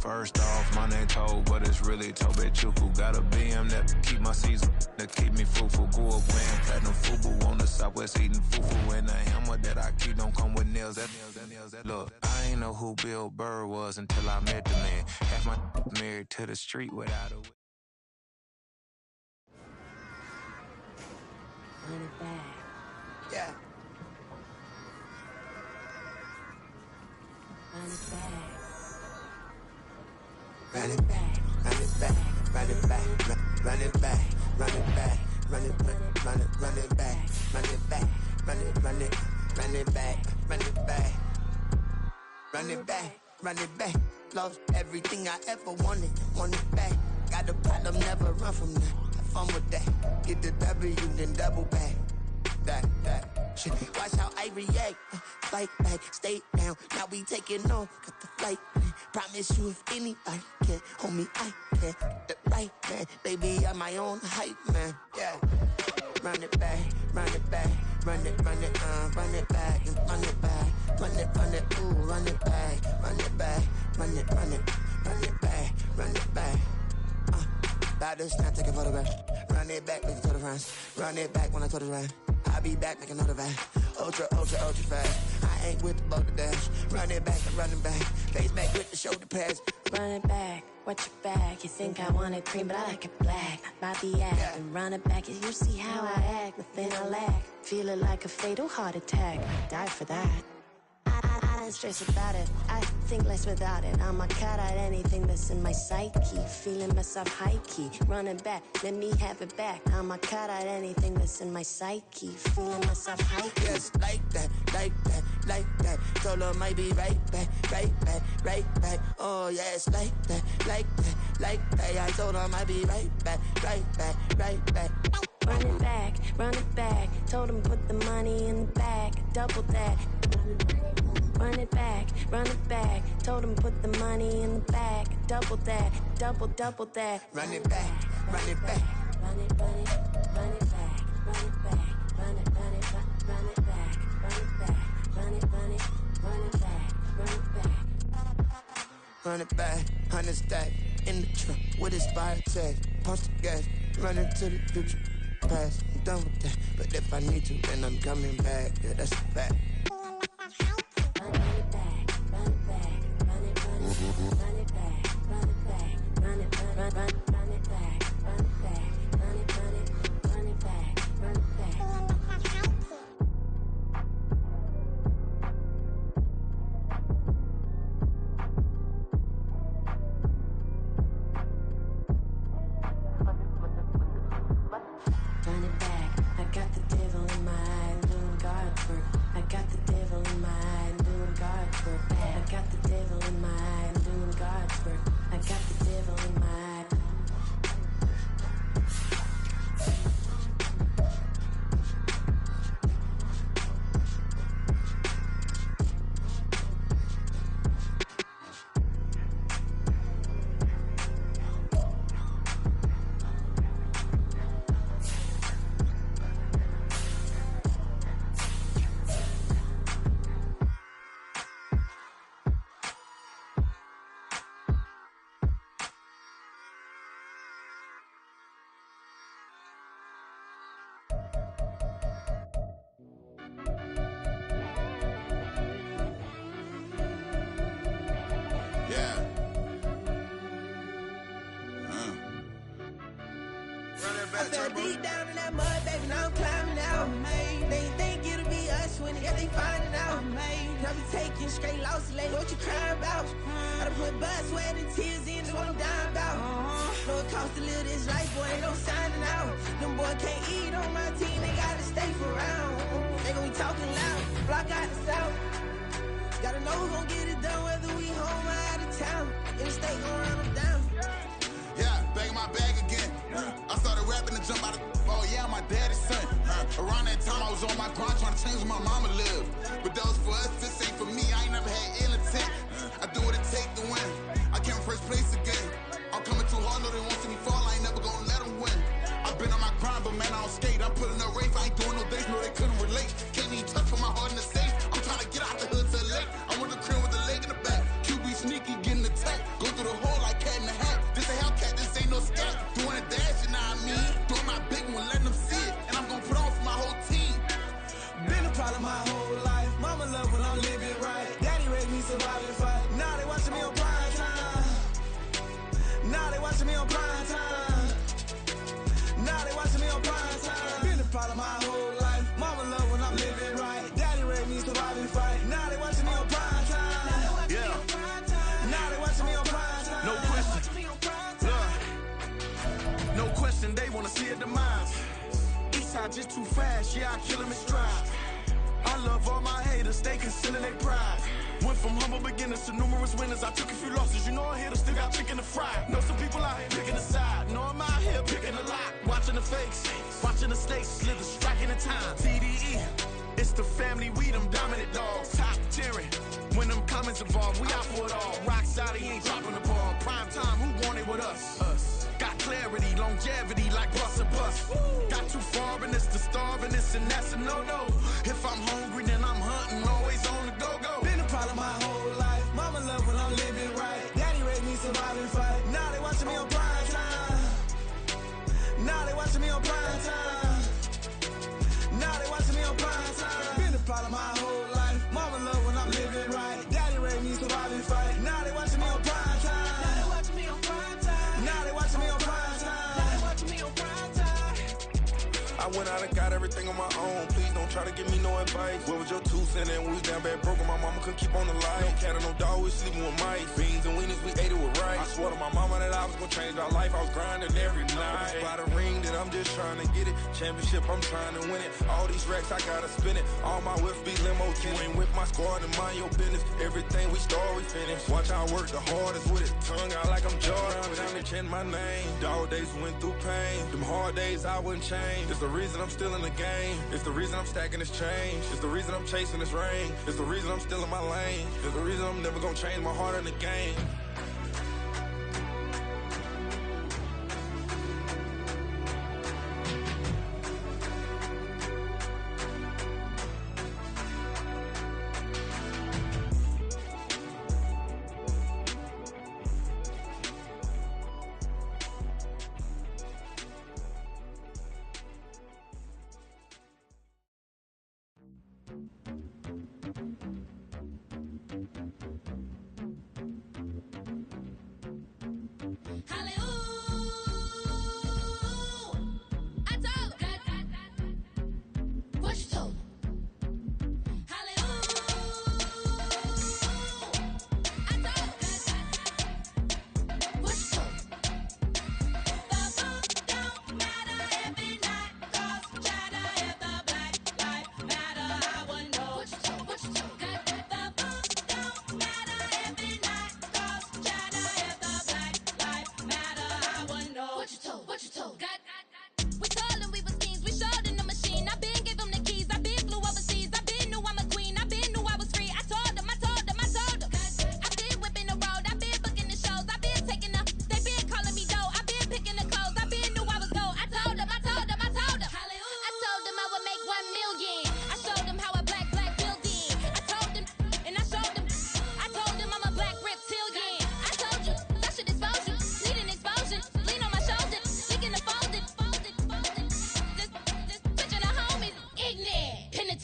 First off, my name Toad, but it's really Tobe Chuku. Got a BM that keep my season, that keep me fruitful. Grew up wearing platinum FUBU on the southwest eating fufu. And the hammer that I keep don't come with nails. Look, I ain't know who Bill Burr was until I met the man. Half my married to the street without a... Run it back. Yeah. Run it back. Run it back, run it back, run it back, run it back, run it back, run it back, run it back, run it back, run it back, run it back, run it back, run it back. Lost everything I ever wanted it back. Got a problem, never run from that. Have fun with that. Get the W, then double back. That shit. Watch how I react. Fight back, stay down. Now we taking on. Got the flight plan. Promise you if anybody can, homie, I can. The right man, baby, I'm my own hype man. Yeah. Run it back, run it back, run it back, and run it back, ooh, run it back, run it back, run it back, run it back. About this time, take a photograph. Run it back, make it to the runs. Run it back when I told it right. I'll be back, make another van. Ultra fast. I ain't with the boat to dash. Run it back, I'm running back. Face back with the shoulder pads. Run it back, watch your back. You think I want it cream, but I like it black. My the act and run it back. You see how I act, nothing I lack. Feel it like a fatal heart attack. Die for that. I don't stress about it. I think less without it. I'ma cut out anything that's in my psyche. Feeling myself high key. Running back, let me have it back. I'ma cut out anything that's in my psyche. Feeling myself high key. Yes, like that, like that, like that. Told her might be right back, right back, right back. Oh yes, like that, like that, like that. I told her might be right back, right back, right back. Run it back, run it back. Told him put the money in the bag. Double that. Run it back, run it back. Told him put the money in the bag. Double that, double that. Run it back, run it back. Run it, run it, run it back, run it back, run it, run it, run it back, run it back, run it, run it, run it back, run it back. Run it back, 100 stack in the trunk with his fire tag. Punch the gas, run into the future. Past, I'm done with that. But if I need to, then I'm coming back. Yeah, that's a fact. Run it back, run it back, run it, run it, run it back. Yeah. I fell deep down in that mud, baby, now I'm climbing out. They think it'll be us when they finding out. And I be taking straight losses, lady, what you crying about? I done put blood, sweat, and tears in, that's what I'm dying about. Know it costs to live this life, boy, ain't no signing out. Them boy can't eat on my team, they gotta stay for round. They gon' be talking loud, block out the south. Gotta know who gon' get it done, whether we home or out of town. In the state gon' run them down. Yeah, back in my bag again. I started rapping to jump out of oh yeah, my daddy's son. Around that time I was on my grind trying to change where my mama lived. But that was for us, this ain't for me. I ain't never had ill intent. I do what it take to win. I came in first place again. I'm coming too hard, no they won't see me fall. I ain't never gonna let them win. I've been on my grind, but man I don't skate. I'm putting up race, I ain't doing no dates, no they couldn't relate. Can't even touch for my heart in the safe. I'm trying to get out the hood to the lake. I want the crib with the leg in the back. QB sneaky, getting attacked. Go through the hole like cat in the hat. This a Hellcat, this ain't no scat. Doing a dash, you know what I mean? Doing my big one, letting them see it. And I'm gonna put on for my whole team. Been a problem my whole life. Mama love when I'm living right. Daddy raised me surviving fight. Now they watching me on prime time. Now they watching me on prime time. Now they watching me on prime time. Been a problem my whole life. Mama love when I'm living right. Daddy raised me surviving fight. Now they watching me on prime time. Yeah. Now they watching me on prime time. No question. No question, they wanna see a demise. Eastside just too fast, yeah, I kill them in stride. I love all my haters, they concealing their pride. Went from humble beginners to numerous winners. I took a few losses, you know I hit them, still got chicken to fry. Know some people out here picking a side, know I'm out here picking a lot. Watching the fakes, watching the stakes, slither, striking the time. TDE, it's the family, we them dominant dogs. Top tiering, when them comments involved, we out for it all. Rock solid, he ain't dropping the ball. Prime time, who want it with us? Got clarity, longevity, like bus and bus. Got too far and it's the starving, this and that's a no-no. If I'm hungry, then I'm hunting, always on the go-go. Been a problem my whole life. Mama love when I'm living right. Daddy raised me surviving fight. Now they watching me on prime time. Now they watching me on prime time. Now they watching me on prime time. Been a problem my whole life. Mama love when I'm living right. Daddy raised me surviving fight. Now they watching me on prime time. Now they watching me on prime time. Now they watching me on prime time. Now they watching me on prime time. I went out and got everything on my own. Please don't try to give me no advice. What was your 2 cents and we was down bad broke and my mama couldn't keep on the light. No cat and no dog, we sleeping with mice. Beans and weenies, we ate it with rice. I swore to my mama that I was gonna change our life. I was grinding every night. By the ring that I'm just trying to get it. Championship, I'm trying to win it. All these racks, I gotta spin it. All my whips be limo tinted. You ain't with my squad and mind your business. Everything we start, we finish. Watch I work the hardest with it. Tongue out like I'm Jordan. Time to change my name. Dog days went through pain. Them hard days I wouldn't change. It's the reason I'm still in the game. It's the reason I'm stacking this change. It's the reason I'm chasing this ring. It's the reason I'm still in my lane. It's the reason I'm never gonna change my heart in the game.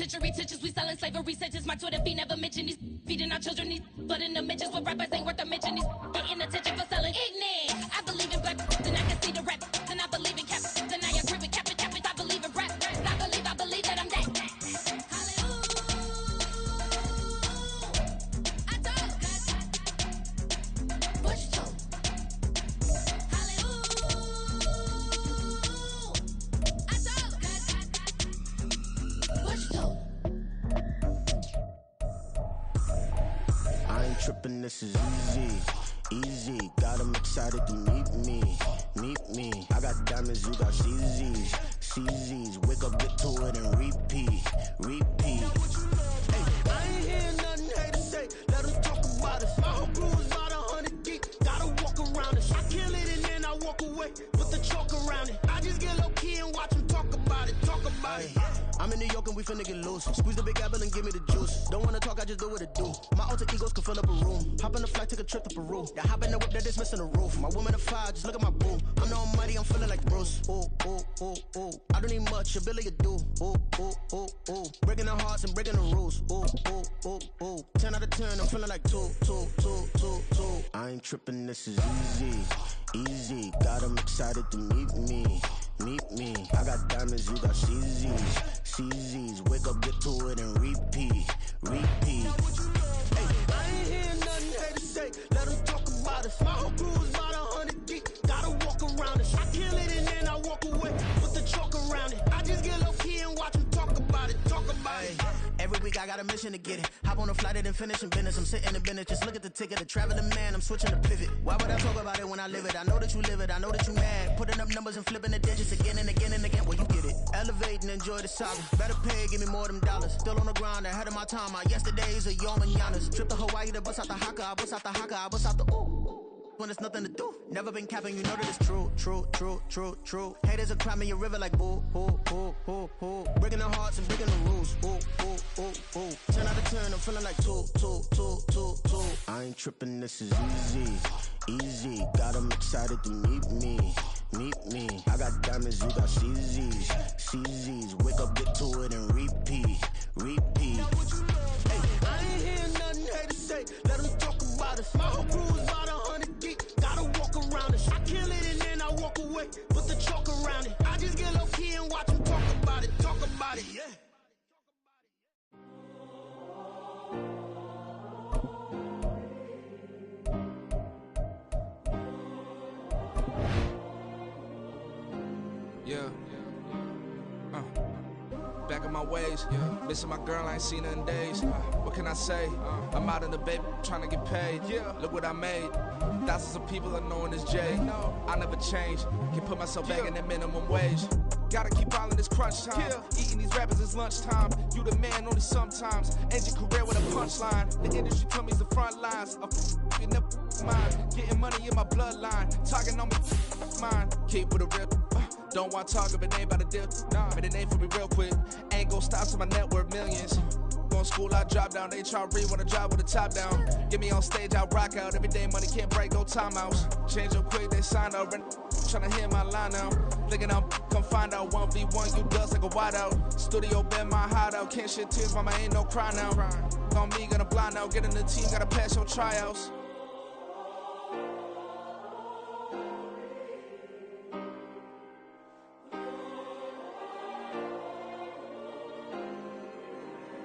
century teachers, we selling slavery sentence. My Twitter feed never mentioned these feeding our children, these flooding the mentions with rappers ain't worth a mention. These getting attention for selling ignorant. I believe in black, then I can see the rap, then I believe in cap, then I agree with cap. I believe in rap, I believe that I'm that. I ain't tripping, this is easy, easy. Got 'em excited to meet me. I got diamonds, you got CZs. Wake up, get to it, and repeat. Hey, I ain't hear nothing haters say. Let 'em talk about us. My whole crew is about 100 deep. Gotta walk around us. I kill it and then I walk away. Put the chalk around it. I just get low key and watch 'em talk about it. I'm in New York and we finna get loose. Squeeze the big apple and give me the juice. Don't wanna talk, I just do what it do. My alter egos can fill up a room. Hop on the flight, take a trip to Peru. Yeah, hop in the whip that is missing the roof. My woman a fire, just look at my boo. I'm the almighty, I'm feeling like Bruce. Ooh. I don't need much, ability to do. Ooh. Breaking the hearts and breaking the rules. Ooh. 10 out of 10, I'm feeling like two. I ain't tripping, this is easy. Got 'em excited to meet me. I got diamonds, you got CZs. Wake up, get to it, and repeat. Hey, I ain't hear nothing haters say. Let 'em talk about us. My whole crew is about 100 deep. Gotta walk around us. I kill it and then I walk away. Put the chalk around it. I just get low key and watch 'em talk about it. Every week I got a mission to get it. Hop on a flight and finish in business. I'm sitting in business, just look at the ticket. A traveling man, I'm switching to pivot. Why would I talk about it when I live it? I know that you live it, I know that you mad. Putting up numbers and flipping the digits again and again and again. Well, you get it. Elevate and enjoy the saga. Better pay, give me more of them dollars. Still on the grind, ahead of my time. My yesterdays are your mananas. Trip to Hawaii to bust out the haka. I bust out the haka, I bust out the ooh. When there's nothing to do. Never been capping, you know that it's true. Haters are climbing your river like boo. Breaking the hearts and breaking the rules. Ooh. 10 out of 10, I'm feeling like two. I ain't tripping, this is easy. Got 'em excited to meet me. I got diamonds, you got CZs. Wake up, get to it, and repeat. Hey, I ain't hear nothing haters say. Let 'em talk about us. My whole crew is about 100 deep. Gotta walk around us. I kill it and then I walk away. Put the chalk around it. I just get low key and watch 'em talk about it. Yeah. Back in my ways, missing my girl, I ain't seen her in days. What can I say? I'm out in the baby, trying to get paid. Look what I made. Thousands of people are knowing this Jay. I never change, can put myself back in that minimum wage. Gotta keep all in this crunch time. Eating these rappers is lunchtime. You the man only sometimes. End your career with a punchline. The industry told me's the front lines. You never mind. Getting money in my bloodline. Talking on me, mine. Keep with a real. Don't want to talk if it ain't about a deal. Made a name for me real quick. Ain't gon' stop till my net worth millions. Going school, I drop down. They try to read when I drive with the top down. Get me on stage, I rock out. Every day money can't break, no timeouts. Change up quick, they sign up. Tryna hear my line now. Thinking I'm come find out 1v1, you dust like a wideout. Studio been my hideout. Can't shed tears, mama ain't no cry now. On me, gonna blind out. Get in the team, gotta pass your tryouts.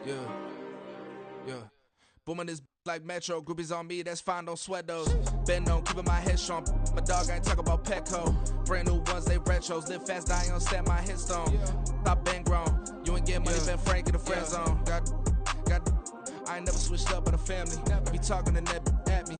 Yeah. Booming this like Metro. Groupies on me, that's fine, don't sweat those. Been on, keeping my head strong. My dog ain't talk about Petco. Brand new ones, they retros. Live fast, die on set my headstone. Stop been grown. You ain't getting money, been Frank in the friend zone. Got. I ain't never switched up with a family. Be talking to that at me.